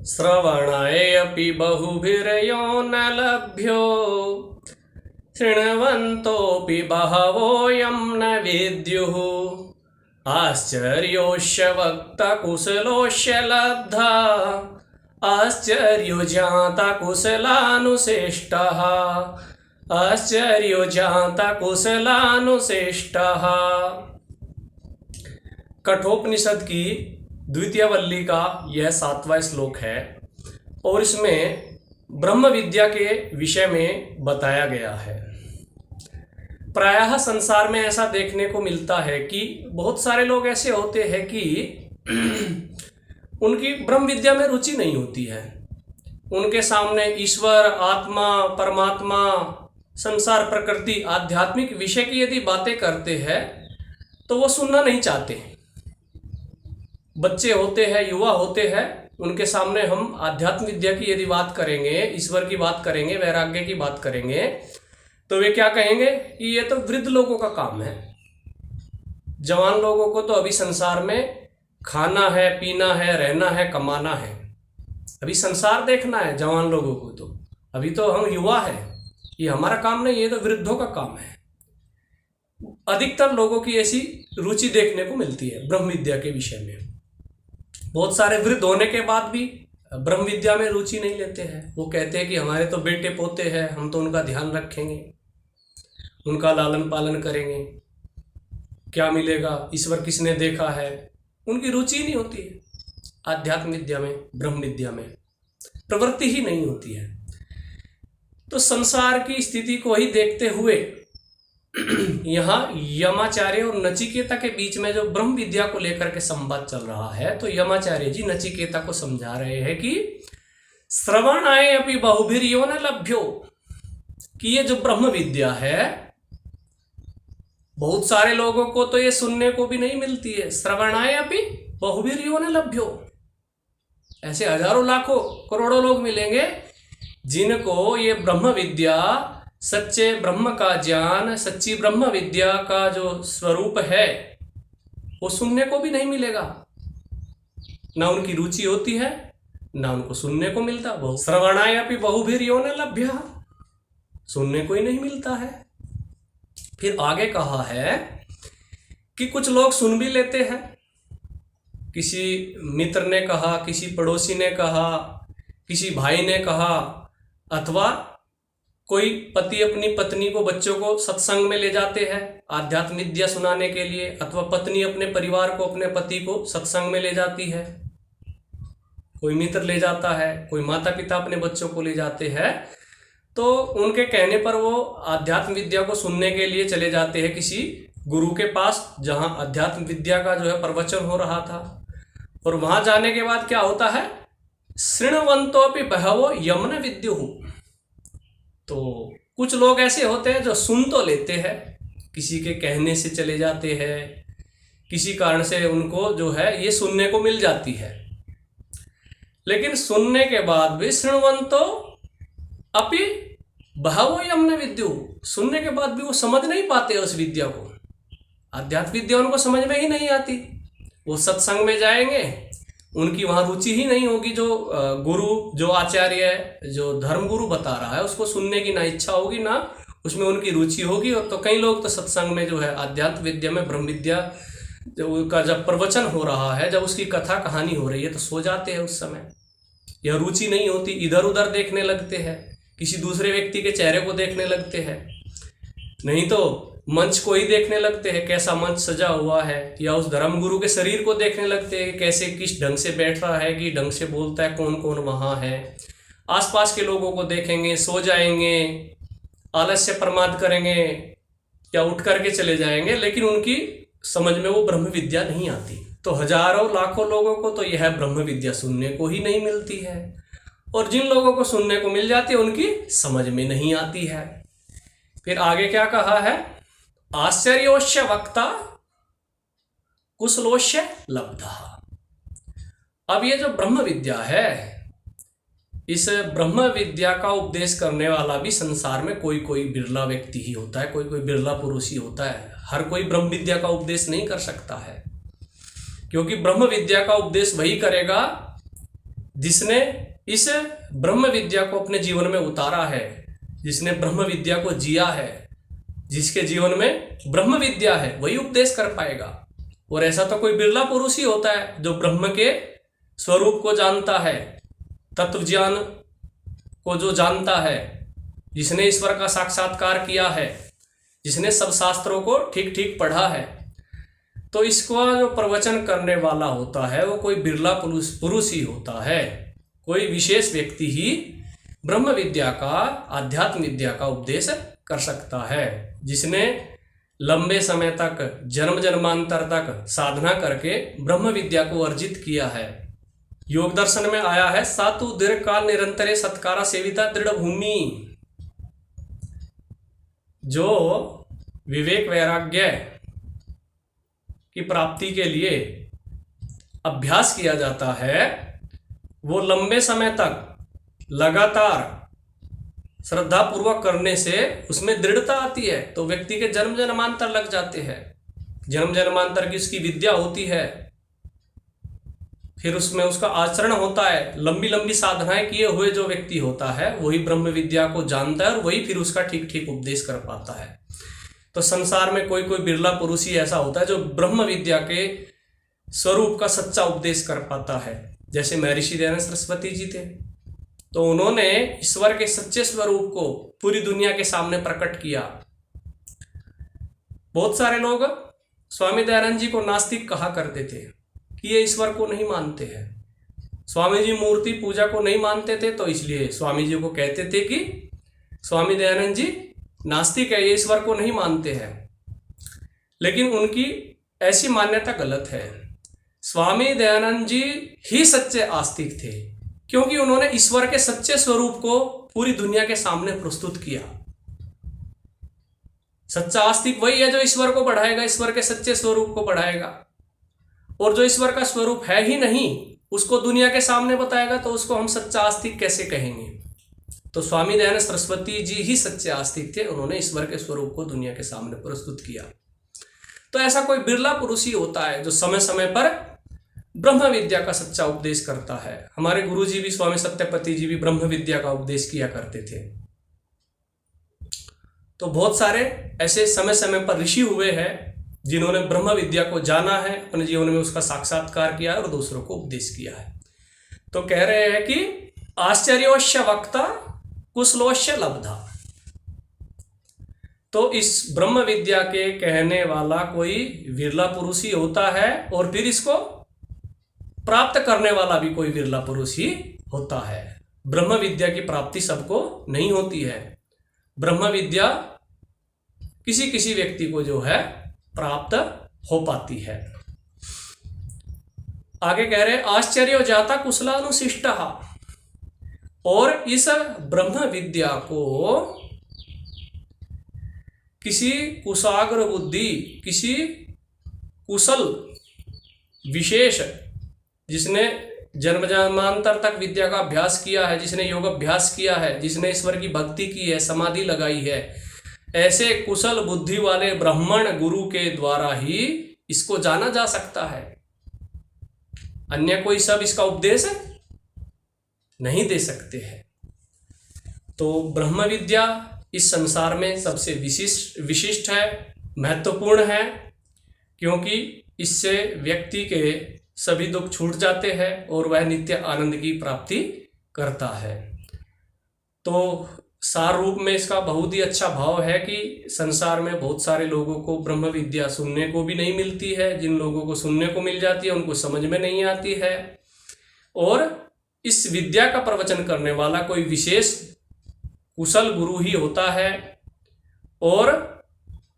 श्रवणाय अपि बहुभिर्यो न लभ्यो शृण्वन्तोऽपि बहवोऽयं न विद्युः आश्चर्योऽस्य वक्ता कुशलोऽस्य लब्धा आश्चर्यो ज्ञाता कुशलानुशिष्टः आश्चर्यो ज्ञाता कुशलानुशिष्टः। कठोपनिषद की द्वितीय वल्ली का यह 7वां श्लोक है और इसमें ब्रह्म विद्या के विषय में बताया गया है। प्रायः संसार में ऐसा देखने को मिलता है कि बहुत सारे लोग ऐसे होते हैं कि उनकी ब्रह्म विद्या में रुचि नहीं होती है। उनके सामने ईश्वर, आत्मा, परमात्मा, संसार, प्रकृति, आध्यात्मिक विषय की यदि बातें करते हैं तो वो सुनना नहीं चाहते। बच्चे होते हैं, युवा होते हैं, उनके सामने हम आध्यात्म विद्या की यदि बात करेंगे, ईश्वर की बात करेंगे, वैराग्य की बात करेंगे तो वे क्या कहेंगे कि ये तो वृद्ध लोगों का काम है। जवान लोगों को तो अभी संसार में खाना है, पीना है, रहना है, कमाना है, अभी संसार देखना है। जवान लोगों को तो अभी तो हम युवा है, ये हमारा काम नहीं, ये तो वृद्धों का काम है। अधिकतर लोगों की ऐसी रुचि देखने को मिलती है ब्रह्म विद्या के विषय में। बहुत सारे वृद्ध होने के बाद भी ब्रह्म विद्या में रुचि नहीं लेते हैं। वो कहते हैं कि हमारे तो बेटे पोते हैं, हम तो उनका ध्यान रखेंगे, उनका लालन पालन करेंगे, क्या मिलेगा, ईश्वर किसने देखा है। उनकी रुचि नहीं होती है आध्यात्म विद्या में, ब्रह्म विद्या में प्रवृत्ति ही नहीं होती है। तो संसार की स्थिति को ही देखते हुए यहाँ यमाचार्य और नचिकेता के बीच में जो ब्रह्म विद्या को लेकर के संवाद चल रहा है, तो यमाचार्य जी नचिकेता को समझा रहे हैं कि श्रवणाय अपि बहुभिर्यो न लभ्यो, कि ये जो ब्रह्म विद्या है बहुत सारे लोगों को तो ये सुनने को भी नहीं मिलती है। श्रवणाय अपि बहुभिर्यो न लभ्यो, ऐसे हजारों लाखों करोड़ों लोग मिलेंगे जिनको ये ब्रह्म विद्या, सच्चे ब्रह्म का ज्ञान, सच्ची ब्रह्म विद्या का जो स्वरूप है वो सुनने को भी नहीं मिलेगा। ना उनकी रुचि होती है, ना उनको सुनने को मिलता। श्रवणाय अपि बहुभिर्यो न लभ्यः, सुनने को ही नहीं मिलता है। फिर आगे कहा है कि कुछ लोग सुन भी लेते हैं, किसी मित्र ने कहा, किसी पड़ोसी ने कहा, किसी भाई ने कहा, अथवा कोई पति अपनी पत्नी को, बच्चों को सत्संग में ले जाते हैं आध्यात्म विद्या सुनाने के लिए, अथवा पत्नी अपने परिवार को, अपने पति को सत्संग में ले जाती है, कोई मित्र ले जाता है, कोई माता पिता अपने बच्चों को ले जाते हैं। तो उनके कहने पर वो आध्यात्म विद्या को सुनने के लिए चले जाते हैं किसी गुरु के पास, जहां अध्यात्म विद्या का जो है प्रवचन हो रहा था। और वहां जाने के बाद क्या होता है, शृण्वन्तोऽपि बहवो यं न विद्युः। तो कुछ लोग ऐसे होते हैं जो सुन तो लेते हैं, किसी के कहने से चले जाते हैं, किसी कारण से उनको जो है ये सुनने को मिल जाती है, लेकिन सुनने के बाद भी शृण्वन्तो अपि बहवो यं न विद्युः, सुनने के बाद भी वो समझ नहीं पाते उस विद्या को। आध्यात्म विद्या उनको समझ में ही नहीं आती। वो सत्संग में जाएंगे, उनकी वहाँ रुचि ही नहीं होगी। जो गुरु, जो आचार्य है, जो धर्म गुरु बता रहा है, उसको सुनने की ना इच्छा होगी, ना उसमें उनकी रुचि होगी। और तो कई लोग तो सत्संग में जो है आध्यात्म विद्या में, ब्रह्म विद्या का जब प्रवचन हो रहा है, जब उसकी कथा कहानी हो रही है, तो सो जाते हैं उस समय। यह रुचि नहीं होती, इधर उधर देखने लगते हैं, किसी दूसरे व्यक्ति के चेहरे को देखने लगते हैं, नहीं तो मंच को ही देखने लगते हैं, कैसा मंच सजा हुआ है, या उस धर्मगुरु के शरीर को देखने लगते हैं, कैसे किस ढंग से बैठ रहा है, कि ढंग से बोलता है, कौन कौन वहाँ है। आसपास के लोगों को देखेंगे, सो जाएंगे, आलस्य प्रमाद करेंगे या उठ करके चले जाएंगे, लेकिन उनकी समझ में वो ब्रह्म विद्या नहीं आती। तो हजारों लाखों लोगों को तो यह ब्रह्म विद्या सुनने को ही नहीं मिलती है, और जिन लोगों को सुनने को मिल जाती है उनकी समझ में नहीं आती है। फिर आगे क्या कहा है, आश्चर्योश्य वक्ता कुशलोश्य लब्धः। अब ये जो ब्रह्म विद्या है, इस ब्रह्म विद्या का उपदेश करने वाला भी संसार में कोई कोई बिरला व्यक्ति ही होता है, कोई कोई बिरला पुरुष ही होता है। हर कोई ब्रह्म विद्या का उपदेश नहीं कर सकता है, क्योंकि ब्रह्म विद्या का उपदेश वही करेगा जिसने इस ब्रह्म विद्या को अपने जीवन में उतारा है, जिसने ब्रह्म विद्या को जिया है, जिसके जीवन में ब्रह्म विद्या है, वही उपदेश कर पाएगा। और ऐसा तो कोई बिरला पुरुष ही होता है जो ब्रह्म के स्वरूप को जानता है, तत्व ज्ञान को जो जानता है, जिसने ईश्वर का साक्षात्कार किया है, जिसने सब शास्त्रों को ठीक ठीक पढ़ा है। तो इसका जो प्रवचन करने वाला होता है वो कोई बिरला पुरुष ही होता है। कोई विशेष व्यक्ति ही ब्रह्म विद्या का, आध्यात्म विद्या का उपदेश कर सकता है, जिसने लंबे समय तक, जन्म जन्मांतर तक साधना करके ब्रह्म विद्या को अर्जित किया है। योग दर्शन में आया है, सातु दीर्घ काल निरंतरे सत्कारा सेविता दृढ़ भूमि। जो विवेक वैराग्य की प्राप्ति के लिए अभ्यास किया जाता है, वो लंबे समय तक लगातार श्रद्धा पूर्वक करने से उसमें दृढ़ता आती है। तो व्यक्ति के जन्म जन्मांतर लग जाते हैं, जन्म जन्मांतर की उसकी विद्या होती है, फिर उसमें उसका आचरण होता है। लंबी लंबी साधनाएं किए हुए जो व्यक्ति होता है वही ब्रह्म विद्या को जानता है और वही फिर उसका ठीक ठीक उपदेश कर पाता है। तो संसार में कोई कोई बिरला पुरुष ही ऐसा होता है जो ब्रह्म विद्या के स्वरूप का सच्चा उपदेश कर पाता है। जैसे महर्षि दयानंद सरस्वती जी थे, तो उन्होंने ईश्वर के सच्चे स्वरूप को पूरी दुनिया के सामने प्रकट किया। बहुत सारे लोग स्वामी दयानंद जी को नास्तिक कहा करते थे कि ये ईश्वर को नहीं मानते हैं। स्वामी जी मूर्ति पूजा को नहीं मानते थे, तो इसलिए स्वामी जी को कहते थे कि स्वामी दयानंद जी नास्तिक है, ये ईश्वर को नहीं मानते हैं। लेकिन उनकी ऐसी मान्यता गलत है। स्वामी दयानंद जी ही सच्चे आस्तिक थे, क्योंकि उन्होंने ईश्वर के सच्चे स्वरूप को पूरी दुनिया के सामने प्रस्तुत किया। सच्चा आस्तिक वही है जो ईश्वर को बढ़ाएगा, ईश्वर के सच्चे स्वरूप को बढ़ाएगा। और जो ईश्वर का स्वरूप है ही नहीं उसको दुनिया के सामने बताएगा, तो उसको हम सच्चा आस्तिक कैसे कहेंगे। तो स्वामी दयानंद सरस्वती जी ही सच्चे आस्तिक थे, उन्होंने ईश्वर के स्वरूप को दुनिया के सामने प्रस्तुत किया। तो ऐसा कोई बिरला पुरुष ही होता है जो समय समय पर ब्रह्म विद्या का सच्चा उपदेश करता है। हमारे गुरु जी भी, स्वामी सत्यपति जी भी ब्रह्म विद्या का उपदेश किया करते थे। तो बहुत सारे ऐसे समय समय पर ऋषि हुए हैं जिन्होंने ब्रह्म विद्या को जाना है, अपने जीवन में उसका साक्षात्कार किया है और दूसरों को उपदेश किया है। तो कह रहे हैं कि आश्चर्योश्य वक्ता कुशलोश्य लब्धा। तो इस ब्रह्म विद्या के कहने वाला कोई विरला पुरुष ही होता है, और फिर इसको प्राप्त करने वाला भी कोई विरला पुरुष ही होता है। ब्रह्म विद्या की प्राप्ति सबको नहीं होती है। ब्रह्म विद्या किसी किसी व्यक्ति को जो है प्राप्त हो पाती है। आगे कह रहे आश्चर्य जाता कुशलानुशिष्ट। और इस ब्रह्म विद्या को किसी कुशाग्र बुद्धि, किसी कुशल विशेष, जिसने जन्म जन्मांतर तक विद्या का अभ्यास किया है, जिसने योग अभ्यास किया है, जिसने ईश्वर की भक्ति की है, समाधि लगाई है, ऐसे कुशल बुद्धि वाले ब्राह्मण गुरु के द्वारा ही इसको जाना जा सकता है। अन्य कोई सब इसका उपदेश नहीं दे सकते हैं। तो ब्रह्म विद्या इस संसार में सबसे विशिष्ट है, महत्वपूर्ण है, क्योंकि इससे व्यक्ति के सभी दुख छूट जाते हैं और वह नित्य आनंद की प्राप्ति करता है। तो सार रूप में इसका बहुत ही अच्छा भाव है कि संसार में बहुत सारे लोगों को ब्रह्म विद्या सुनने को भी नहीं मिलती है। जिन लोगों को सुनने को मिल जाती है उनको समझ में नहीं आती है, और इस विद्या का प्रवचन करने वाला कोई विशेष कुशल गुरु ही होता है, और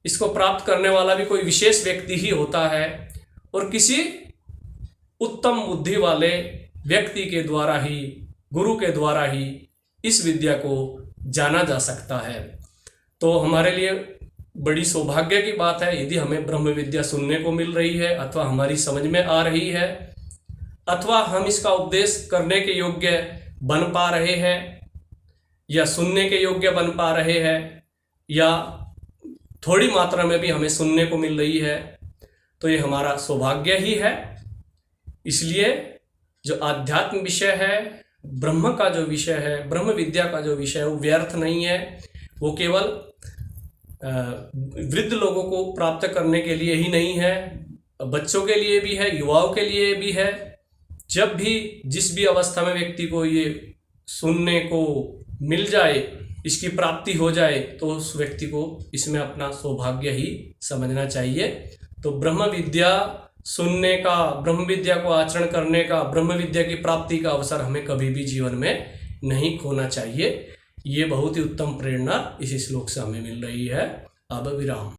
इसको प्राप्त करने वाला भी कोई विशेष व्यक्ति ही होता है, और किसी उत्तम बुद्धि वाले व्यक्ति के द्वारा ही, गुरु के द्वारा ही इस विद्या को जाना जा सकता है। तो हमारे लिए बड़ी सौभाग्य की बात है यदि हमें ब्रह्म विद्या सुनने को मिल रही है, अथवा हमारी समझ में आ रही है, अथवा हम इसका उपदेश करने के योग्य बन पा रहे हैं, या सुनने के योग्य बन पा रहे हैं, या थोड़ी मात्रा में भी हमें सुनने को मिल रही है, तो ये हमारा सौभाग्य ही है। इसलिए जो आध्यात्म विषय है, ब्रह्म का जो विषय है, ब्रह्म विद्या का जो विषय है, वो व्यर्थ नहीं है। वो केवल वृद्ध लोगों को प्राप्त करने के लिए ही नहीं है, बच्चों के लिए भी है, युवाओं के लिए भी है। जब भी जिस भी अवस्था में व्यक्ति को ये सुनने को मिल जाए, इसकी प्राप्ति हो जाए, तो उस व्यक्ति को इसमें अपना सौभाग्य ही समझना चाहिए। तो ब्रह्म विद्या सुनने का, ब्रह्म विद्या को आचरण करने का, ब्रह्म विद्या की प्राप्ति का अवसर हमें कभी भी जीवन में नहीं खोना चाहिए। ये बहुत ही उत्तम प्रेरणा इस श्लोक से हमें मिल रही है। अब विराम।